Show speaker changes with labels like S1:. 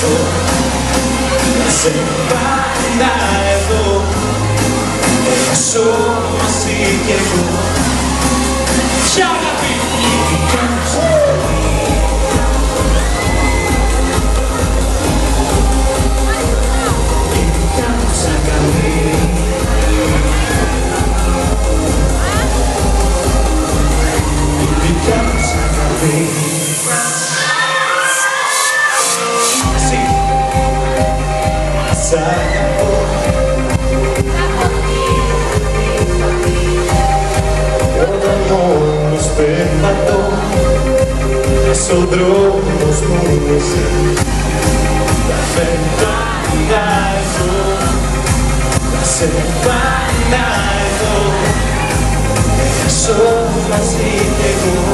S1: ζω, να σε πάντα εδώ, να ζω μαζί κι εγώ. Ποια αγάπη! Σ' αγαπώ κι όταν μόνος περπατώ μες ο δρόμος μου εσύ θα με πάντα εδώ, θα σε πάντα εδώ, θα ζω μαζί κι εγώ.